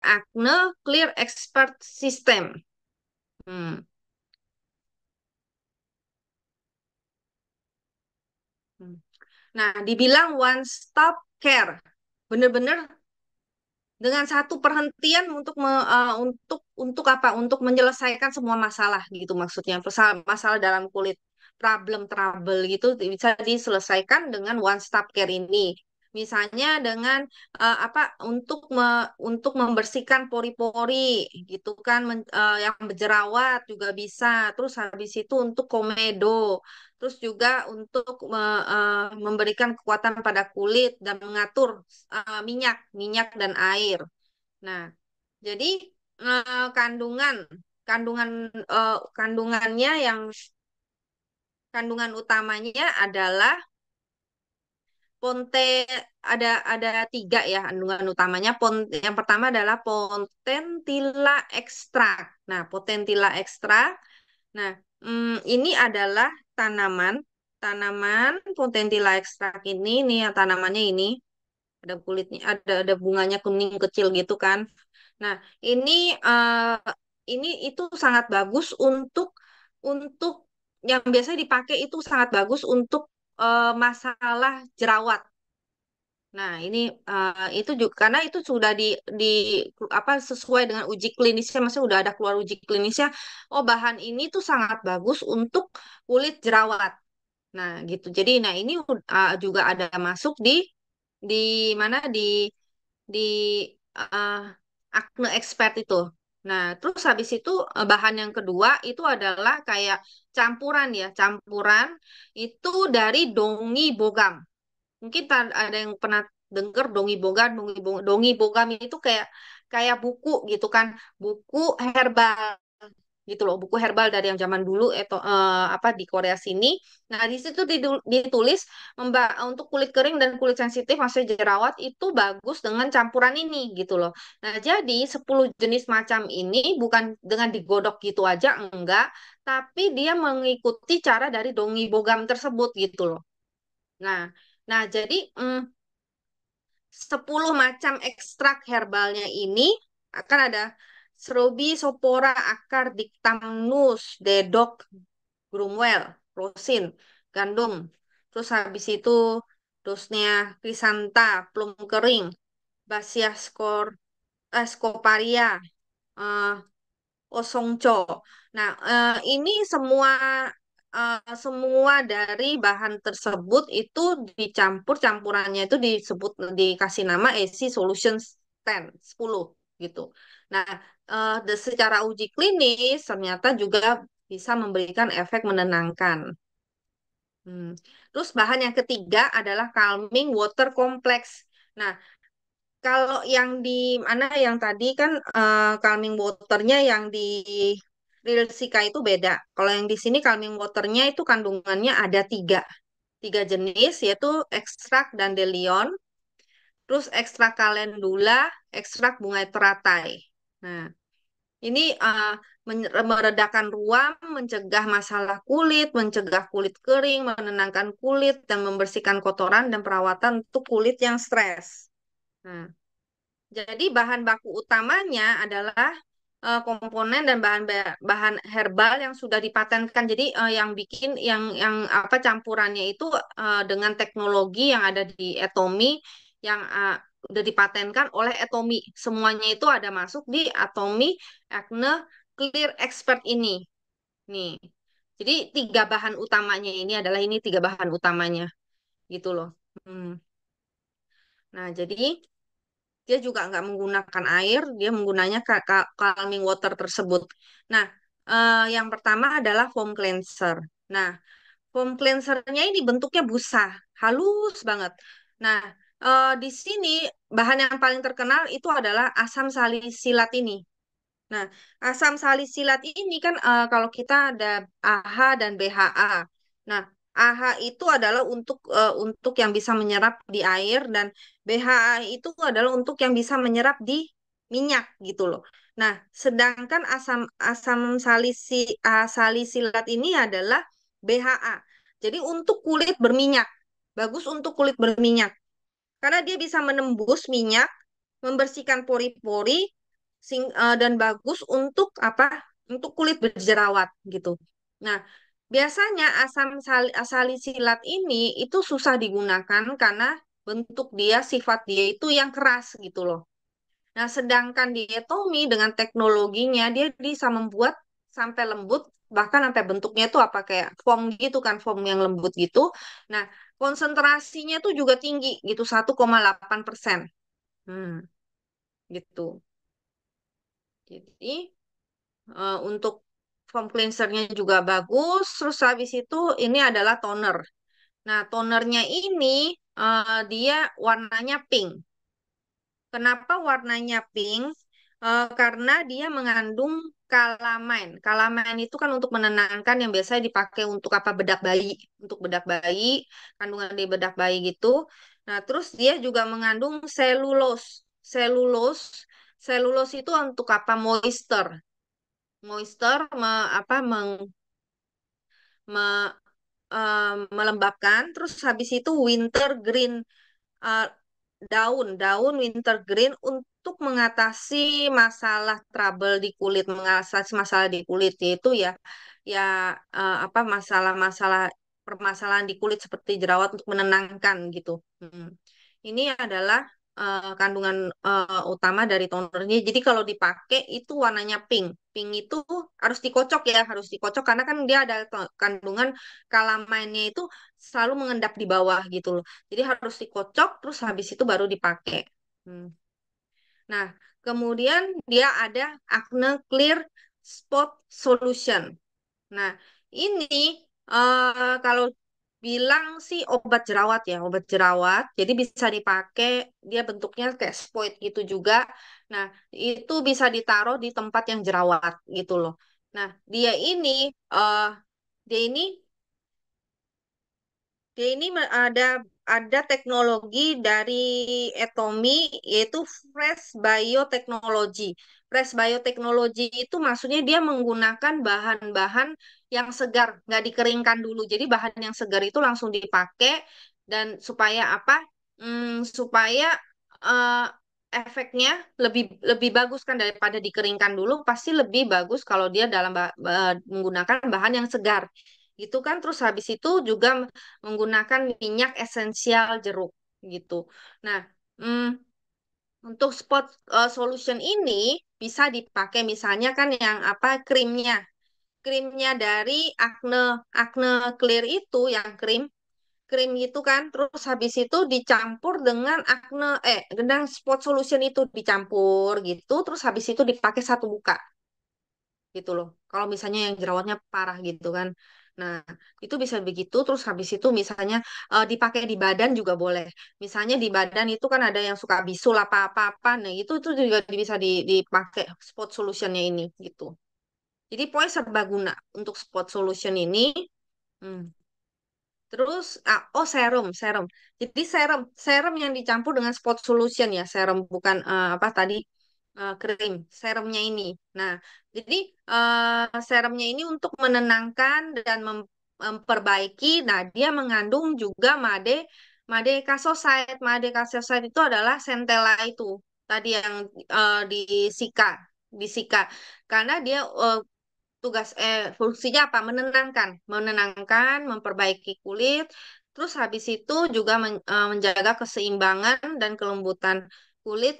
Acne Clear Expert System. Hmm. Hmm. Nah, dibilang one stop care. Bener-bener dengan satu perhentian untuk apa? Untuk menyelesaikan semua masalah gitu maksudnya. Masalah dalam kulit, problem trouble gitu bisa diselesaikan dengan one stop care ini. Misalnya dengan apa untuk membersihkan pori-pori gitu kan yang berjerawat juga bisa. Terus habis itu untuk komedo. Terus juga untuk memberikan kekuatan pada kulit dan mengatur minyak dan air. Nah, jadi kandungan kandungan kandungannya yang kandungan utamanya adalah ponte ada tiga ya kandungan utamanya. Yang pertama adalah potentilla ekstrak. Nah, potentilla ekstrak. Nah, ini adalah tanaman tanaman potentilla ekstrak ini nih ya, tanamannya ini ada kulitnya, ada bunganya kuning kecil gitu kan. Nah, ini ini itu sangat bagus untuk yang biasa dipakai itu sangat bagus untuk masalah jerawat. Nah, ini itu juga karena itu sudah di apa sesuai dengan uji klinisnya, maksudnya udah ada keluar uji klinisnya. Oh, bahan ini tuh sangat bagus untuk kulit jerawat. Nah, gitu. Jadi, nah ini juga ada masuk di mana di uh, Acne Expert itu. Nah, terus habis itu bahan yang kedua itu adalah kayak campuran ya, campuran itu dari dongi bogam. Mungkin ada yang pernah dengar dongi bogam, dongi bogam itu kayak kayak buku gitu kan, buku herbal gitu loh, buku herbal dari yang zaman dulu atau apa di Korea sini. Nah, di situ ditulis untuk kulit kering dan kulit sensitif maksudnya jerawat itu bagus dengan campuran ini gitu loh. Nah, jadi 10 jenis macam ini bukan dengan digodok gitu aja enggak, tapi dia mengikuti cara dari dongi bogam tersebut gitu loh. Nah, nah jadi 10 macam ekstrak herbalnya ini akan ada Serobi, Sopora, Akar, Dictamnus, Dedok, Grumwell, Rosin, Gandum. Terus habis itu dosnya Crisanta, plum kering, Basia Scoparia, eh, Osongco. Nah, ini semua dari bahan tersebut itu dicampur campurannya itu dikasih nama AC Solution 10 gitu. Nah, secara uji klinis ternyata juga bisa memberikan efek menenangkan. Hmm. Terus bahan yang ketiga adalah calming water complex. Nah, kalau yang di mana yang tadi kan calming waternya yang di Real Sika itu beda. Kalau yang di sini calming waternya itu kandungannya ada tiga jenis yaitu ekstrak dandelion, terus ekstrak calendula, ekstrak bunga teratai. Nah, ini meredakan ruam, mencegah masalah kulit, mencegah kulit kering, menenangkan kulit, dan membersihkan kotoran dan perawatan untuk kulit yang stres. Nah, jadi bahan baku utamanya adalah komponen dan bahan herbal yang sudah dipatenkan. Jadi yang bikin yang apa campurannya itu dengan teknologi yang ada di Atomy yang udah dipatenkan oleh Atomy. Semuanya itu ada masuk di Atomy Acne Clear Expert ini. Nih. Jadi tiga bahan utamanya ini adalah ini tiga bahan utamanya gitu loh. Hmm. Nah, jadi dia juga nggak menggunakan air, dia menggunanya calming water tersebut. Nah, yang pertama adalah foam cleanser. Nah, foam cleansernya ini bentuknya busa, halus banget. Nah, di sini bahan yang paling terkenal itu adalah asam salisilat ini. Nah, asam salisilat ini kan kalau kita ada AHA dan BHA. Nah, AHA itu adalah untuk yang bisa menyerap di air dan BHA itu adalah untuk yang bisa menyerap di minyak gitu loh. Nah, sedangkan asam asam salisilat ini adalah BHA. Jadi untuk kulit berminyak, bagus untuk kulit berminyak karena dia bisa menembus minyak, membersihkan pori-pori dan bagus untuk apa? Untuk kulit berjerawat gitu. Nah, biasanya asalisilat ini itu susah digunakan karena bentuk dia, sifat dia itu yang keras gitu loh. Nah, sedangkan diatomi dengan teknologinya dia bisa membuat sampai lembut, bahkan sampai bentuknya itu apa kayak foam gitu kan, foam yang lembut gitu. Nah, konsentrasinya tuh juga tinggi gitu, 1,8%. Hmm, gitu. Jadi untuk foam cleansernya juga bagus. Terus habis itu ini adalah toner. Nah, tonernya ini dia warnanya pink. Kenapa warnanya pink? Karena dia mengandung kalamain. Kalamain itu kan untuk menenangkan yang biasanya dipakai untuk apa bedak bayi, untuk bedak bayi, kandungan di bedak bayi gitu. Nah, terus dia juga mengandung selulose. Selulose, selulose itu untuk apa? Moisture. Moisture apa me- melembabkan. Terus habis itu winter green, eh, daun winter green untuk mengatasi masalah trouble di kulit, mengatasi masalah di kulit yaitu ya ya apa masalah-masalah permasalahan di kulit seperti jerawat untuk menenangkan gitu. Hmm. Ini adalah kandungan utama dari tonernya. Jadi kalau dipakai itu warnanya pink. Pink itu harus dikocok ya, harus dikocok karena kan dia ada kandungan kalamainnya itu selalu mengendap di bawah gitu loh. Jadi harus dikocok, terus habis itu baru dipakai. Hmm. Nah, kemudian dia ada Acne Clear Spot Solution. Nah, ini kalau bilang sih obat jerawat ya, obat jerawat. Jadi bisa dipakai, dia bentuknya kayak spoit gitu juga. Nah, itu bisa ditaruh di tempat yang jerawat gitu loh. Nah, eh dia ini dia ini ada teknologi dari Atomy yaitu Fresh Biotechnology. Fresh Biotechnology itu maksudnya dia menggunakan bahan-bahan yang segar, nggak dikeringkan dulu. Jadi bahan yang segar itu langsung dipakai dan supaya apa? Supaya eh, efeknya lebih lebih bagus kan daripada dikeringkan dulu. Pasti lebih bagus kalau dia dalam menggunakan bahan yang segar gitu kan. Terus habis itu juga menggunakan minyak esensial jeruk gitu. Nah, mm, untuk spot solution ini bisa dipakai misalnya kan yang apa krimnya dari Acne Acne Clear itu yang krim krim gitu kan. Terus habis itu dicampur dengan dengan spot solution itu dicampur gitu. Terus habis itu dipakai satu buka gitu loh. Kalau misalnya yang jerawatnya parah gitu kan. Nah, itu bisa begitu. Terus habis itu misalnya dipakai di badan juga boleh. Misalnya di badan itu kan ada yang suka bisul apa-apa. Nah, itu juga bisa dipakai spot solutionnya ini gitu. Jadi pokoknya serbaguna untuk spot solution ini. Hmm. Terus, serum, serum. Jadi serum yang dicampur dengan spot solution ya, serum bukan apa tadi krim, serumnya ini. Nah, jadi serumnya ini untuk menenangkan dan memperbaiki. Nah, dia mengandung juga made kasosit. Made kasosit itu adalah centella itu tadi yang disika, disika. Karena dia fungsinya apa? Menenangkan, memperbaiki kulit. Terus habis itu juga menjaga keseimbangan dan kelembutan kulit,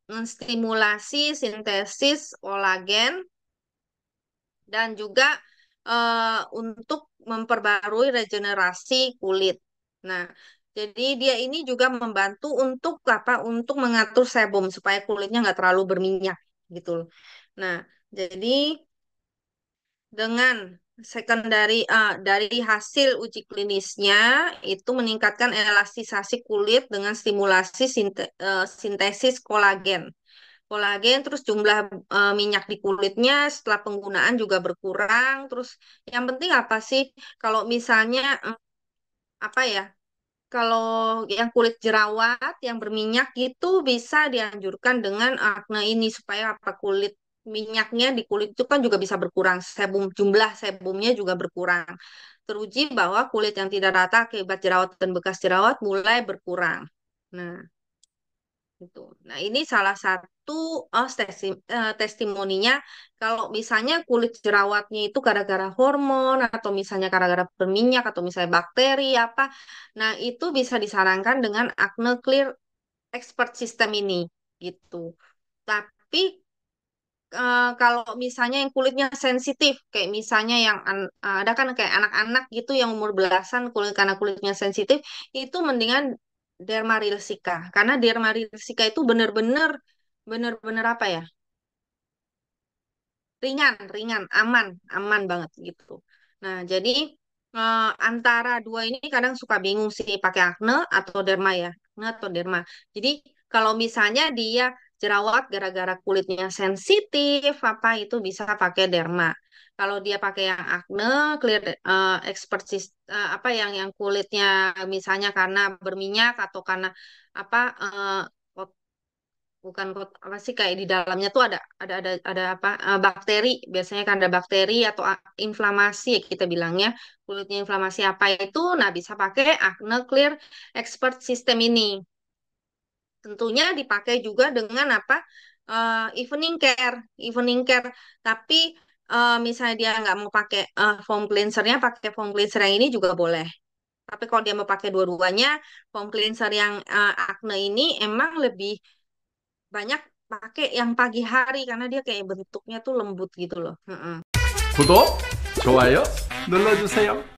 menstimulasi sintesis kolagen dan juga untuk memperbarui regenerasi kulit. Nah, jadi dia ini juga membantu untuk apa? Untuk mengatur sebum supaya kulitnya nggak terlalu berminyak gitu loh. Nah, jadi dengan dari hasil uji klinisnya itu meningkatkan elastisasi kulit dengan stimulasi sintesis kolagen. Kolagen terus jumlah minyak di kulitnya setelah penggunaan juga berkurang. Terus yang penting apa sih kalau misalnya apa ya? Kalau yang kulit jerawat, yang berminyak itu bisa dianjurkan dengan akne ini supaya apa kulit minyaknya di kulit itu kan juga bisa berkurang. Jumlah sebumnya juga berkurang. Teruji bahwa kulit yang tidak rata akibat jerawat dan bekas jerawat mulai berkurang. Nah, gitu. Nah, ini salah satu testimoninya kalau misalnya kulit jerawatnya itu gara-gara hormon atau misalnya gara-gara berminyak atau misalnya bakteri apa. Nah, itu bisa disarankan dengan Acne Clear Expert System ini gitu. Tapi kalau misalnya yang kulitnya sensitif, kayak misalnya yang ada kan kayak anak-anak gitu yang umur belasan kulit karena kulitnya sensitif, itu mendingan Dermarilsica. Karena Dermarilsica itu bener-bener apa ya? Ringan, ringan, aman, aman banget gitu. Nah, jadi antara dua ini kadang suka bingung sih pakai acne atau derma ya, acne atau derma. Jadi kalau misalnya dia jerawat gara-gara kulitnya sensitif, apa itu bisa pakai derma. Kalau dia pakai yang acne, clear expert apa yang kulitnya misalnya karena berminyak atau karena apa bukan apa sih kayak di dalamnya tuh ada apa bakteri biasanya kan ada bakteri atau inflamasi ya kita bilangnya kulitnya inflamasi apa itu nah bisa pakai Acne Clear Expert System ini tentunya dipakai juga dengan apa evening care tapi misalnya dia nggak mau pakai foam cleansernya pakai foam cleanser yang ini juga boleh tapi kalau dia mau pakai dua-duanya foam cleanser yang acne ini emang lebih banyak pakai yang pagi hari karena dia kayak bentuknya tuh lembut gitu loh. Mm-mm. 구독, 좋아요 눌러주세요.